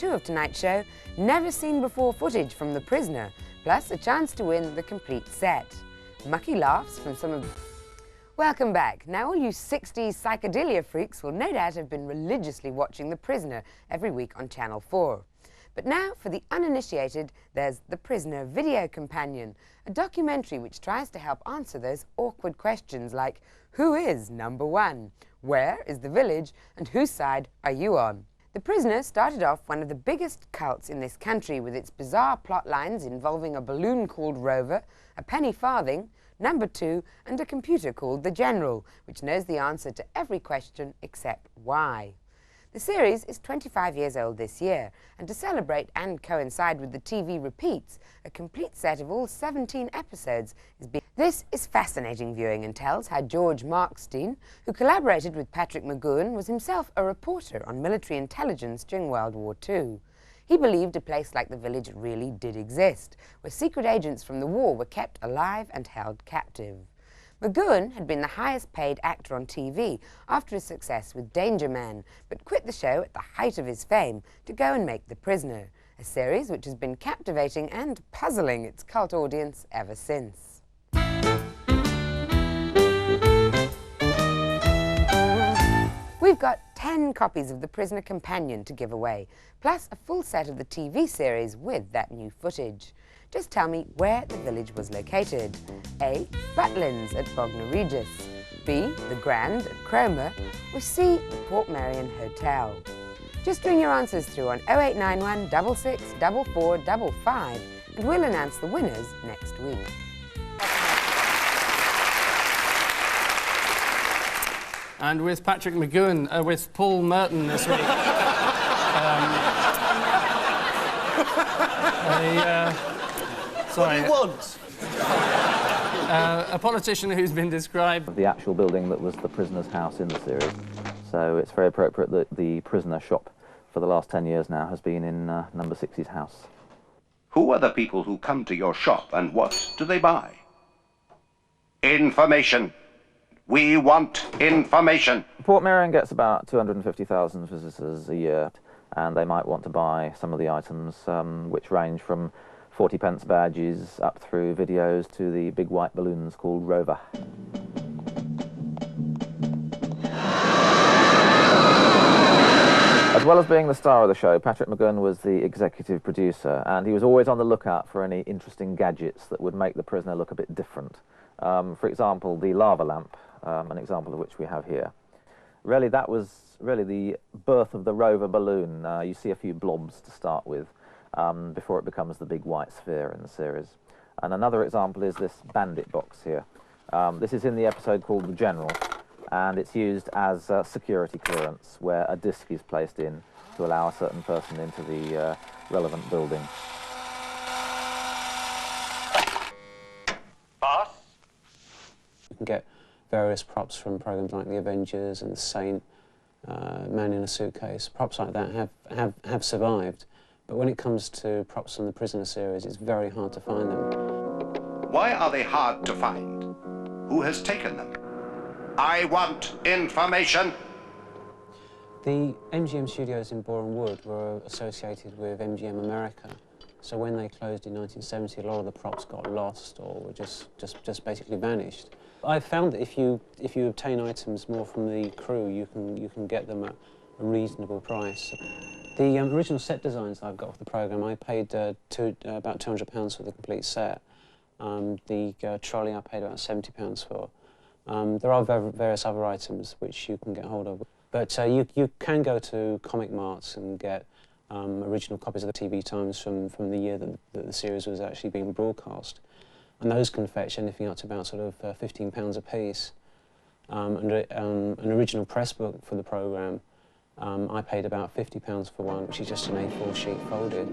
Two of tonight's show, never-seen-before footage from The Prisoner, plus a chance to win the complete set. Mucky laughs from some of... Welcome back. Now all you 60s psychedelia freaks will no doubt have been religiously watching The Prisoner every week on Channel 4. But now, for the uninitiated, there's The Prisoner Video Companion, a documentary which tries to help answer those awkward questions like, who is number one? Where is the village? And whose side are you on? The Prisoner started off one of the biggest cults in this country with its bizarre plot lines involving a balloon called Rover, a penny farthing, number two, and a computer called The General, which knows the answer to every question except why. The series is 25 years old this year, and to celebrate and coincide with the TV repeats, a complete set of all 17 episodes is being... This is fascinating viewing and tells how George Markstein, who collaborated with Patrick McGoohan, was himself a reporter on military intelligence during World War II. He believed a place like the village really did exist, where secret agents from the war were kept alive and held captive. McGoohan had been the highest-paid actor on TV after his success with Danger Man, but quit the show at the height of his fame to go and make The Prisoner, a series which has been captivating and puzzling its cult audience ever since. We've got 10 copies of The Prisoner Companion to give away, plus a full set of the TV series with that new footage. Just tell me where the village was located. A. Butlins at Bognor Regis, B. The Grand at Cromer, or C. The Portmeirion Hotel. Just bring your answers through on 0891 66 4455 and we'll announce the winners next week. And with Patrick McGoohan, with Paul Merton this week. What do you want? A politician who's been described... The actual building that was the prisoner's house in the series. So it's very appropriate that the prisoner shop for the last 10 years now has been in number 6's house. Who are the people who come to your shop and what do they buy? Information. We want information. Portmeirion gets about 250,000 visitors a year, and they might want to buy some of the items which range from 40p badges up through videos to the big white balloons called Rover. As well as being the star of the show, Patrick McGoohan was the executive producer, and he was always on the lookout for any interesting gadgets that would make the prisoner look a bit different. For example, the lava lamp, an example of which we have here. Really, that was really the birth of the Rover balloon. You see a few blobs to start with, before it becomes the big white sphere in the series. And another example is this bandit box here. This is in the episode called The General, and it's used as security clearance, where a disc is placed in to allow a certain person into the relevant building. Boss? You can get various props from programs like The Avengers and The Saint, Man in a Suitcase. Props like that have survived. But when it comes to props from the Prisoner series, it's very hard to find them. Why are they hard to find? Who has taken them? I want information. The MGM studios in Boreham Wood were associated with MGM America. So when they closed in 1970, a lot of the props got lost or were just basically vanished. I've found that if you obtain items more from the crew, you can get them at a reasonable price. The original set designs I've got for the programme, I paid about £200 for the complete set. The trolley I paid about £70 for. There are various other items which you can get hold of. But you can go to Comic Marts and get original copies of the TV Times from the year that the series was actually being broadcast. And those can fetch anything up to about sort of £15 a piece. And an original press book for the programme, I paid about £50 for one, which is just an A4 sheet folded.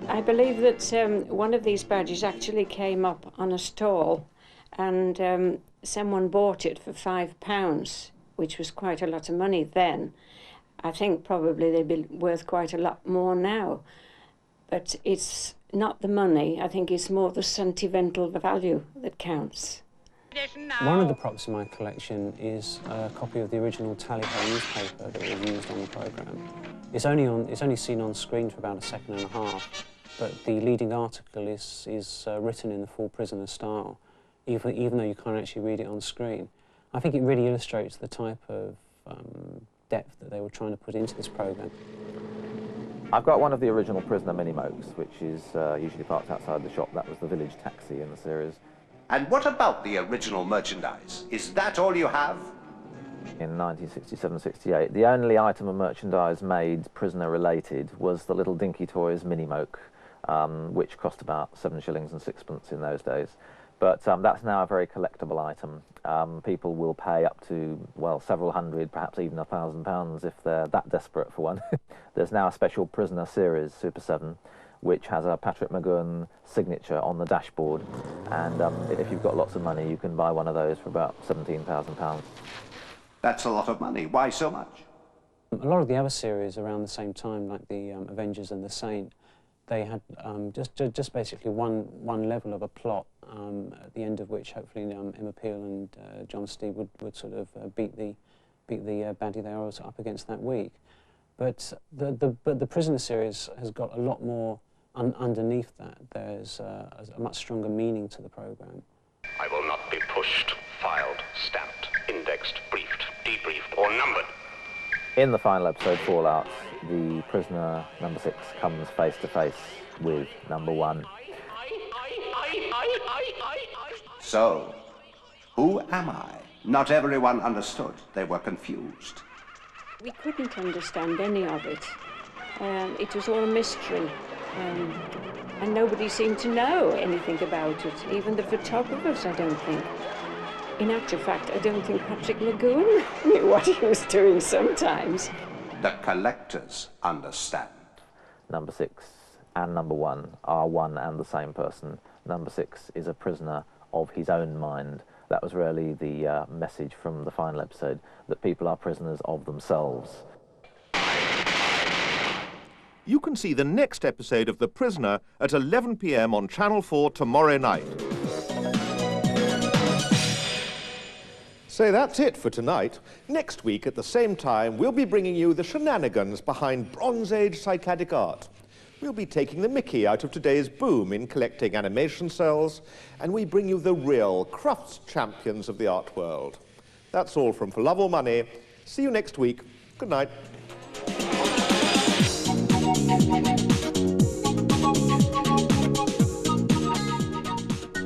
I believe that one of these badges actually came up on a stall, and someone bought it for £5, which was quite a lot of money then. I think probably they'd be worth quite a lot more now. But it's not the money, I think it's more the sentimental value that counts. One of the props in my collection is a copy of the original Tally Ho newspaper that was used on the programme. It's only seen on screen for about a second and a half, but the leading article is written in the full prisoner style, even though you can't actually read it on screen. I think it really illustrates the type of depth that they were trying to put into this programme. I've got one of the original Prisoner Mini-Mokes, which is usually parked outside the shop. That was the village taxi in the series. And what about the original merchandise? Is that all you have? In 1967-68, the only item of merchandise made prisoner-related was the little Dinky Toys Mini-Moke, which cost about 7 shillings and 6pence in those days. But that's now a very collectible item. People will pay up to, well, several hundred, perhaps even £1,000 if they're that desperate for one. There's now a special Prisoner series, Super 7, which has a Patrick McGoohan signature on the dashboard. And if you've got lots of money, you can buy one of those for about £17,000. That's a lot of money. Why so much? A lot of the other series around the same time, like the Avengers and the Saint, they had just basically one level of a plot, at the end of which hopefully Emma Peel and John Steed would sort of beat the baddie they were up against that week. But the Prisoner series has got a lot more underneath that. There's a much stronger meaning to the programme. I will not be pushed, filed, stamped, indexed, briefed, debriefed, or numbered. In the final episode, Fallout, the prisoner, number 6, comes face to face with number 1. So, who am I? Not everyone understood. They were confused. We couldn't understand any of it. It was all a mystery. And nobody seemed to know anything about it. Even the photographers, I don't think. In actual fact, I don't think Patrick McGoohan knew what he was doing sometimes. The collectors understand. Number 6 and number 1 are one and the same person. Number 6 is a prisoner of his own mind. That was really the message from the final episode, that people are prisoners of themselves. You can see the next episode of The Prisoner at 11 p.m. on Channel 4 tomorrow night. So that's it for tonight. Next week at the same time, we'll be bringing you the shenanigans behind Bronze Age Cycladic art. We'll be taking the mickey out of today's boom in collecting animation cells, and we bring you the real crufts champions of the art world. That's all from For Love or Money. See you next week. Good night.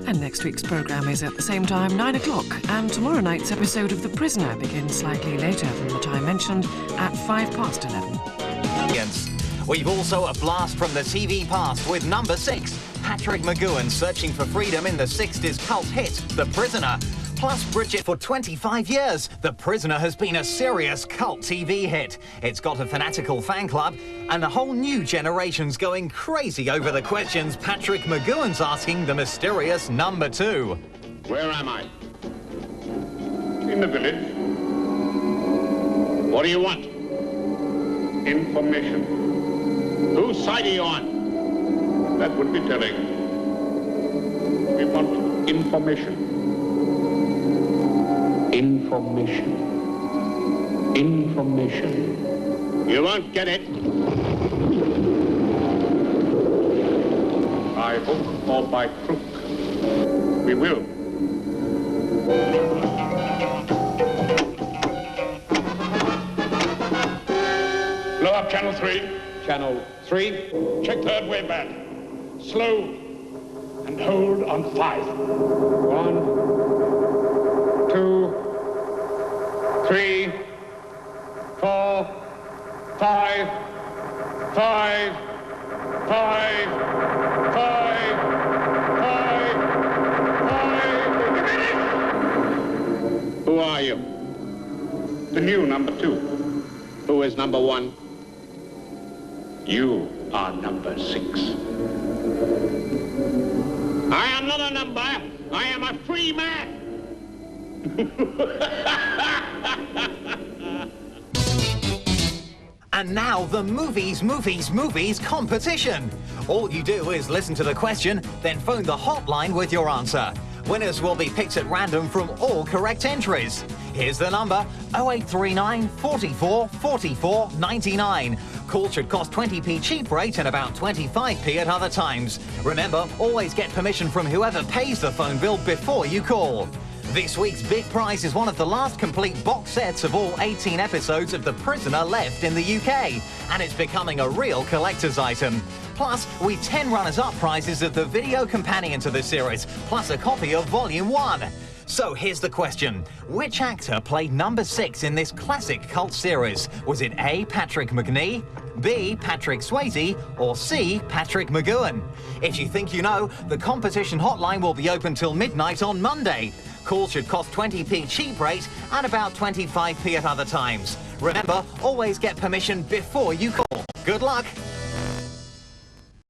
And next week's programme is at the same time, 9 o'clock, and tomorrow night's episode of The Prisoner begins slightly later than the time mentioned at 11:05. We've also a blast from the TV past with number 6, Patrick McGoohan searching for freedom in the 60s cult hit, The Prisoner. Plus Bridget for 25 years. The Prisoner has been a serious cult TV hit. It's got a fanatical fan club, and a whole new generation's going crazy over the questions Patrick McGoohan's asking the mysterious number 2. Where am I? In the village. What do you want? Information. Whose side are you on? That would be telling. We want information. Information. Information. You won't get it. By hook or by crook. We will. Blow up channel 3. Channel 3. Check third way back. Slow. And hold on 5. 1, 2, 3, 4, 5, 5, 5, 5, 5. Who are you? The new number 2. Who is number 1? You are number 6. I am not a number. I am a free man. And now the movies competition. All you do is listen to the question, then phone the hotline with your answer. Winners will be picked at random from all correct entries. Here's the number: 0839 44 44 99. Call should cost 20p cheap rate and about 25p at other times. Remember, always get permission from whoever pays the phone bill before you call. This week's big prize is one of the last complete box sets of all 18 episodes of The Prisoner left in the UK, and it's becoming a real collector's item. Plus, we've 10 runners-up prizes of the video companion to the series, plus a copy of Volume 1. So here's the question. Which actor played number 6 in this classic cult series? Was it A, Patrick Macnee, B, Patrick Swayze, or C, Patrick McGoohan? If you think you know, the competition hotline will be open till midnight on Monday. Calls should cost 20p cheap rate and about 25p at other times. Remember, always get permission before you call. Good luck!